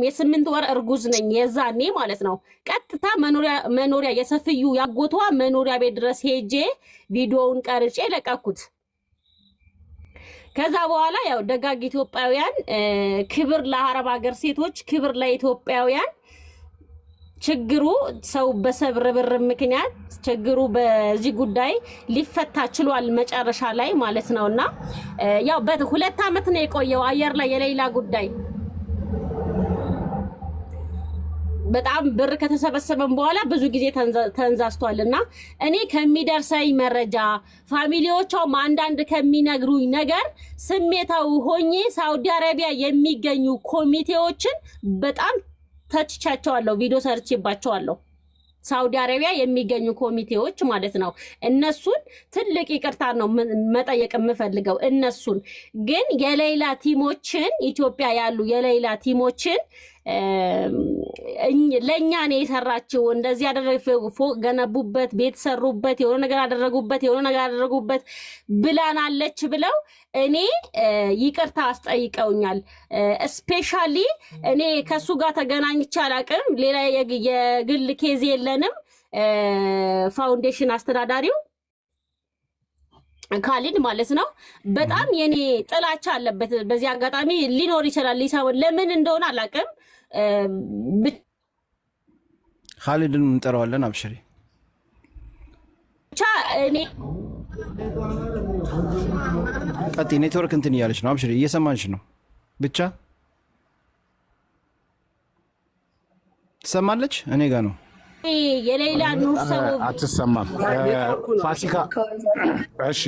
የ8 ወር እርጉዝ ነኝ የዛኔ ማለት ነው። ቀጥታ መኖሪያ የሰፍዩ ያጎቷ መኖሪያ ቤት ድረስ ሄጄ ቪዲዮውን ቀርጬ ለቀኩት። ከዛ በኋላ ያው ደጋግ ኢትዮጵያውያን ክብር ለአረብ ሀገር ሴቶች፣ ክብር ለኢትዮጵያውያን። ችግሩ ሰው በሰብርብር ምክንያት ችግሩ በዚህ ጉዳይ ሊፈታ ችሏል መጨረሻ ላይ ማለት ነውና ያው በ2 አመት ነው የቆየው አየር ላይ የሌላ ጉዳይ በጣም ብር ከተሰበሰበን በኋላ ብዙ ጊዜ ተንዛዝቷልና እኔ ከሚደርሰኝ መረጃ ፋሚሊዎቿም አንዳንድ ከሚነግሩኝ ነገር ስሜታው ሆኜ ሳውዲ አረቢያ የሚገኙ ኮሚቴዎችን በጣም ተችቻቸዋለሁ፣ ቪዲዮ ሰርቼባቸዋለሁ። ሳውዲ አረቢያ የሚገኙ ኮሚቴዎች ማለት ነው። እነሱን ትልቅ ይቅርታ ነው መጠየቅ የምፈልገው። እነሱን ግን የሌላ ቲሞችን ኢትዮጵያ ያሉ የሌላ ቲሞችን ለኛ ነው የሰራችው እንደዚህ ፎቅ ገነቡበት፣ ቤት ሰሩበት፣ የሆነ ነገር አደረጉበት ብላናለች ብለው እኔ ይቅርታ አስጠይቀውኛል። ስፔሻሊ እኔ ከሱ ጋር ተገናኝቼ አላውቅም። ሌላ የግል ኬዝ የለንም። ፋውንዴሽን አስተዳዳሪው ካሊድ ማለት ነው። በጣም የኔ ጥላቻ አለበት። በዚህ አጋጣሚ ሊኖር ይችላል ሊሳወን ለምን እንደሆነ አላውቅም። ካሊድን እንጠራዋለን። አብሽሪ ብቻ እኔ ቀጥይ። ኔትወርክ እንትን እያለች ነው። አብሽሪ እየሰማንሽ ነው። ብቻ ትሰማለች። እኔ ጋ ነው የሌላ ኑር ሰው አትሰማም። ፋሲካ እሺ፣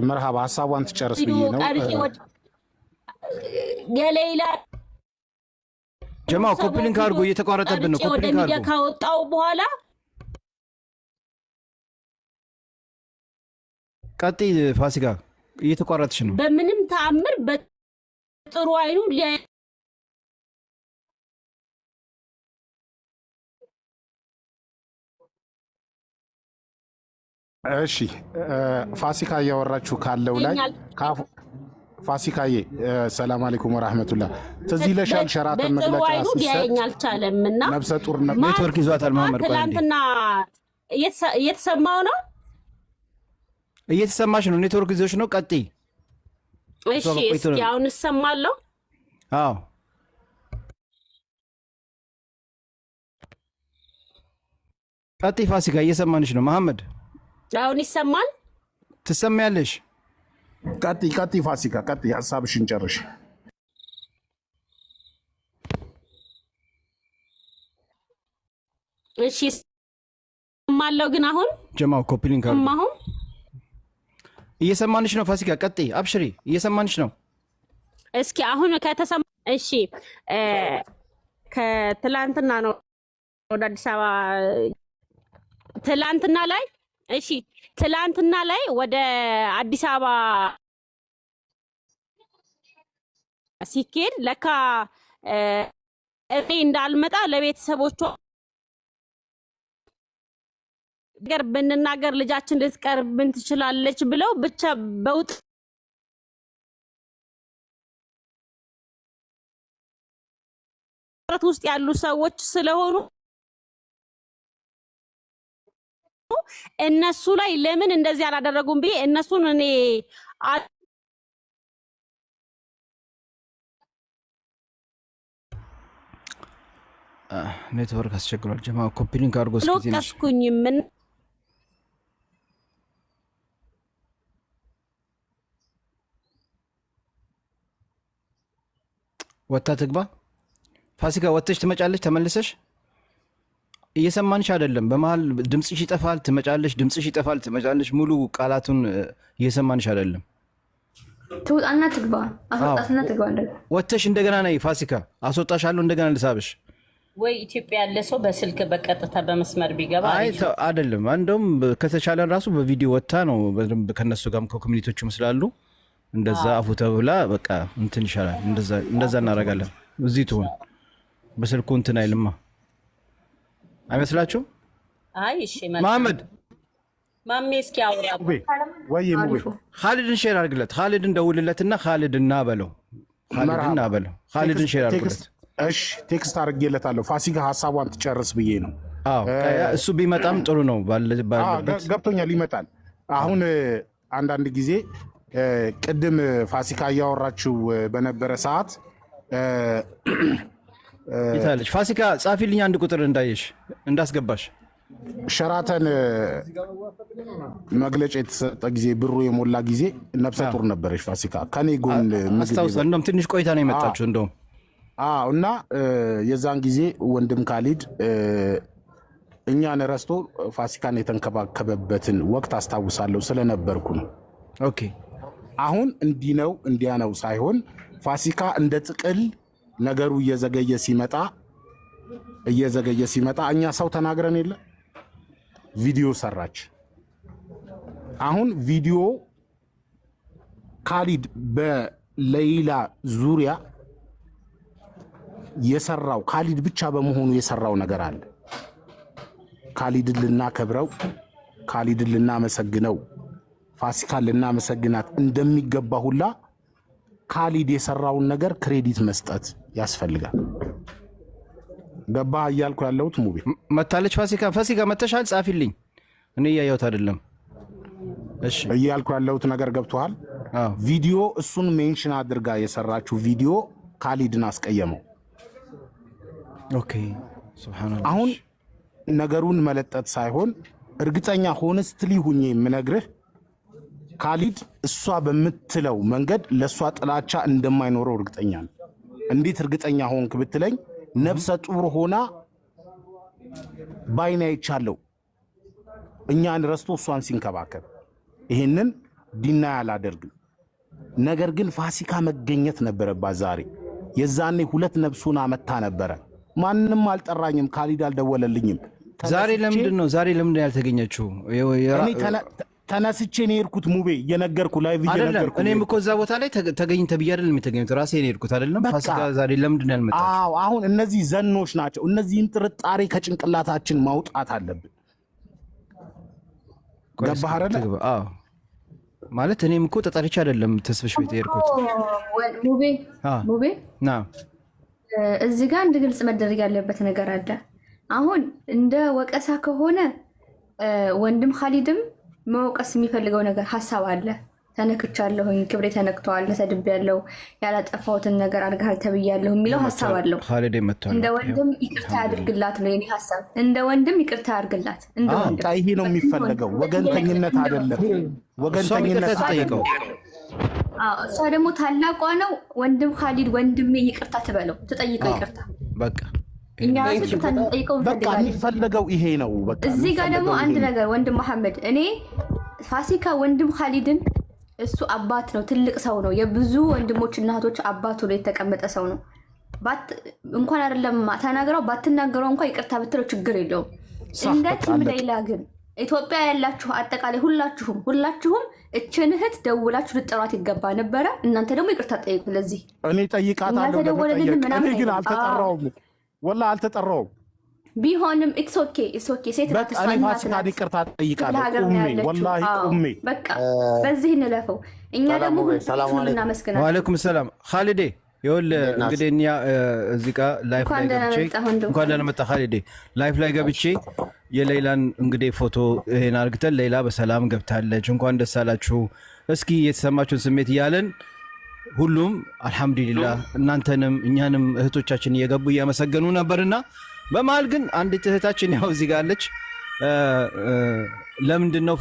መርሃባ ሀሳቧን ትጨርስ ብዬ ነው። የሌላ ጀማው ኮፒሊንግ አድርጎ እየተቋረጠብን ነው። ኮፒሊንግ አድርጎ ካወጣው በኋላ ቀጥይ። ፋሲካ እየተቋረጥሽ ነው። በምንም ተአምር በጥሩ አይኑ እሺ ፋሲካ እያወራችሁ ካለው ላይ ፋሲካዬ ሰላም አለይኩም ወራህመቱላህ። ትዝ ይለሻል ሸራተን መግለጫ አልቻለምና ነብሰ ጡር ኔትወርክ ይዟታል። መሐመድ ትላንትና እየተሰማው ነው። እየተሰማሽ ነው። ኔትወርክ ይዞሽ ነው። ቀጥይ። እሺ እስኪ አሁን እሰማለሁ። አዎ ቀጥይ ፋሲካ፣ እየሰማንሽ ነው። መሐመድ አሁን ይሰማል? ትሰማያለሽ? ቀጥይ ፋሲካ ቀጥይ፣ ሀሳብሽን ጨርሽ። እሺ እሰማለሁ። ግን አሁን ጀማው ኮፒሊንግ አሁን እየሰማንሽ ነው። ፋሲካ ቀጥይ፣ አብሽሪ፣ እየሰማንሽ ነው። እስኪ አሁን ከተሰማ እሺ። ከትላንትና ነው ወደ አዲስ አበባ ትላንትና ላይ እሺ ትላንትና ላይ ወደ አዲስ አበባ ሲኬድ ለካ እኔ እንዳልመጣ ለቤተሰቦቿ ነገር ብንናገር ልጃችን ልትቀርብን ትችላለች ብለው ብቻ በውጥ ውስጥ ያሉ ሰዎች ስለሆኑ እነሱ ላይ ለምን እንደዚህ አላደረጉም ብዬ እነሱን እኔ ኔትወርክ አስቸግሯል። ጀማ ኮፒሊንግ አድርጎ እስኪ ምን ወጣ ትግባ። ፋሲካ ወጥተሽ ትመጫለሽ ተመልሰሽ። እየሰማንሽ አይደለም። በመሃል ድምጽሽ ይጠፋል፣ ትመጫለሽ፣ ድምጽሽ ይጠፋል፣ ትመጫለሽ። ሙሉ ቃላቱን እየሰማንሽ አይደለም። ትውጣና ትግባ። አስወጣትና ትግባ። እንደገና ወጥተሽ እንደገና ነይ ፋሲካ። አስወጣሻለሁ፣ እንደገና ልሳብሽ። ወይ ኢትዮጵያ ያለ ሰው በስልክ በቀጥታ በመስመር ቢገባ አይደለም። እንደውም ከተቻለን ራሱ በቪዲዮ ወጥታ ነው በደንብ ከነሱ ጋርም ከኮሚኒቲዎችም ስላሉ እንደዛ አፉ ተብላ በቃ እንትን ይሻላል። እንደዛ እናደርጋለን። እዚህ ትሆን በስልኩ እንትን አይልማ አይመስላችሁም? አይ እሺ መሐመድ ማሜ እስኪ አውራ ወይ ኻሊድን ሼር አድርግለት። ኻሊድን ደውልለትና ኻሊድና በለው ኻሊድን አበለው። ኻሊድን ሼር አድርጉለት። እሺ ቴክስት አድርጌለታለሁ። ፋሲካ ሀሳቧን ትጨርስ ብዬ ነው። እሱ ቢመጣም ጥሩ ነው። ባለበት ገብቶኛል፣ ይመጣል። አሁን አንዳንድ ጊዜ ቅድም ፋሲካ እያወራችው በነበረ ሰዓት ይታለች። ፋሲካ ጻፊልኝ አንድ ቁጥር እንዳየሽ እንዳስገባሽ። ሸራተን መግለጫ የተሰጠ ጊዜ ብሩ የሞላ ጊዜ ነፍሰ ጡር ነበረች ፋሲካ ከኔ ጎን አስታውሳ። እንደውም ትንሽ ቆይታ ነው የመጣችው እንደውም እና የዛን ጊዜ ወንድም ካሊድ እኛን ረስቶ ፋሲካን የተንከባከበበትን ወቅት አስታውሳለሁ ስለነበርኩ ነው። ኦኬ አሁን እንዲህ ነው እንዲያ ነው ሳይሆን ፋሲካ እንደ ጥቅል ነገሩ እየዘገየ ሲመጣ እኛ ሰው ተናግረን የለ ቪዲዮ ሰራች። አሁን ቪዲዮ ካሊድ በሌይላ ዙሪያ የሰራው ካሊድ ብቻ በመሆኑ የሰራው ነገር አለ። ካሊድን ልናከብረው፣ ካሊድን ልናመሰግነው፣ ፋሲካን ልናመሰግናት እንደሚገባ ሁላ ካሊድ የሰራውን ነገር ክሬዲት መስጠት ያስፈልጋል። ገባህ እያልኩ ያለሁት ሙቤ? መታለች ፋሲካ መተሻል፣ ጻፊልኝ። እኔ እያየሁት አይደለም። እሺ እያልኩ ያለሁት ነገር ገብቶሃል? ቪዲዮ እሱን ሜንሽን አድርጋ የሰራችው ቪዲዮ ካሊድን አስቀየመው። ኦኬ ሱብሃንአላህ። አሁን ነገሩን መለጠጥ ሳይሆን እርግጠኛ ሆነስትሊ ሁኜ የምነግርህ ካሊድ እሷ በምትለው መንገድ ለእሷ ጥላቻ እንደማይኖረው እርግጠኛ ነው። እንዴት እርግጠኛ ሆንክ ብትለኝ ነፍሰ ጡር ሆና ባይና አይቻለሁ እኛን ረስቶ እሷን ሲንከባከብ። ይህንን ዲና አላደርግም። ነገር ግን ፋሲካ መገኘት ነበረባት ዛሬ። የዛኔ ሁለት ነፍሱን አመታ ነበረ። ማንም አልጠራኝም፣ ካሊድ አልደወለልኝም። ዛሬ ለምንድን ያልተገኘችው? ተነስቼ ነው የሄድኩት ሙቤ፣ እየነገርኩ ላይቭ እየነገርኩ። እኔም እኮ እዛ ቦታ ላይ ተገኝተ ብዬ አይደለም የተገኘሁት፣ ራሴ ነው የሄድኩት አይደለም። ፋሲካ ዛሬ ለምንድን ያልመጣችው? አሁን እነዚህ ዘኖች ናቸው። እነዚህን ጥርጣሬ ከጭንቅላታችን ማውጣት አለብን። ገባህ አይደለ? ማለት እኔም እኮ ተጠርቼ አይደለም ተስፍሽ ቤት የሄድኩት ሙቤ። እዚህ ጋር አንድ ግልጽ መደረግ ያለበት ነገር አለ። አሁን እንደ ወቀሳ ከሆነ ወንድም ካሊድም መወቀስ የሚፈልገው ነገር ሀሳብ አለ። ተነክቻለሁኝ፣ ክብሬ ተነክተዋል፣ ተሰድቤያለሁ፣ ያላጠፋሁትን ነገር አድርገሃል ተብያለሁ የሚለው ሀሳብ አለው። እንደ ወንድም ይቅርታ ያድርግላት ነው የኔ ሀሳብ። እንደ ወንድም ይቅርታ ያድርግላት። ይሄ ነው የሚፈለገው። ወገንተኝነት አይደለም። ወገንተኝነት ጠይቀው። እሷ ደግሞ ታላቋ ነው። ወንድም ካሊድ ወንድሜ ይቅርታ ትበለው፣ ትጠይቀው ይቅርታ። በቃ እኛ ጠይቀው የሚፈለገው ይሄ ነው። እዚህ ጋር ደግሞ አንድ ነገር ወንድም መሐመድ፣ እኔ ፋሲካ ወንድም ካሊድን እሱ አባት ነው፣ ትልቅ ሰው ነው፣ የብዙ ወንድሞች እናቶች አባት ሆኖ የተቀመጠ ሰው ነው። እንኳን አይደለም ተናግረው ባትናገረው እንኳን ይቅርታ ብትለው ችግር የለውም። እንደ ቲም ሌላ ግን ኢትዮጵያ ያላችሁ አጠቃላይ ሁላችሁም እችን እህት ደውላችሁ ልጠሯት ይገባ ነበረ። እናንተ ደግሞ ይቅርታ ጠይቁ። ለዚህ እኔ ጠይቃታለሁ። እኔ ግን አልተጠራውም፣ ወላሂ አልተጠራውም። ቢሆንም ኢትስ ኦኬ ሴት ናት። እኔ ፋሲካ ይቅርታ ጠይቃለሁ። ወላሂ ቁሜ በቃ በዚህ እንለፈው። እኛ ደግሞ ሁላችሁም እናመስግናለን። ወአለይኩም ሰላም ካሊዴ። ይኸውልህ እንግዲህ እኛ እዚህ ጋር ላይፍ ላይ ገብቼ እንኳን ደህና መጣህ ካሊዴ። ላይፍ ላይ ገብቼ የሌላን እንግዲህ ፎቶ ይሄን አርግተን ሌላ በሰላም ገብታለች፣ እንኳን ደስ አላችሁ፣ እስኪ የተሰማችሁን ስሜት እያለን ሁሉም አልሐምዱሊላህ እናንተንም እኛንም እህቶቻችን እየገቡ እያመሰገኑ ነበርና በመሀል ግን አንዲት እህታችን ያው እዚህ ጋር አለች። ለምንድን ነው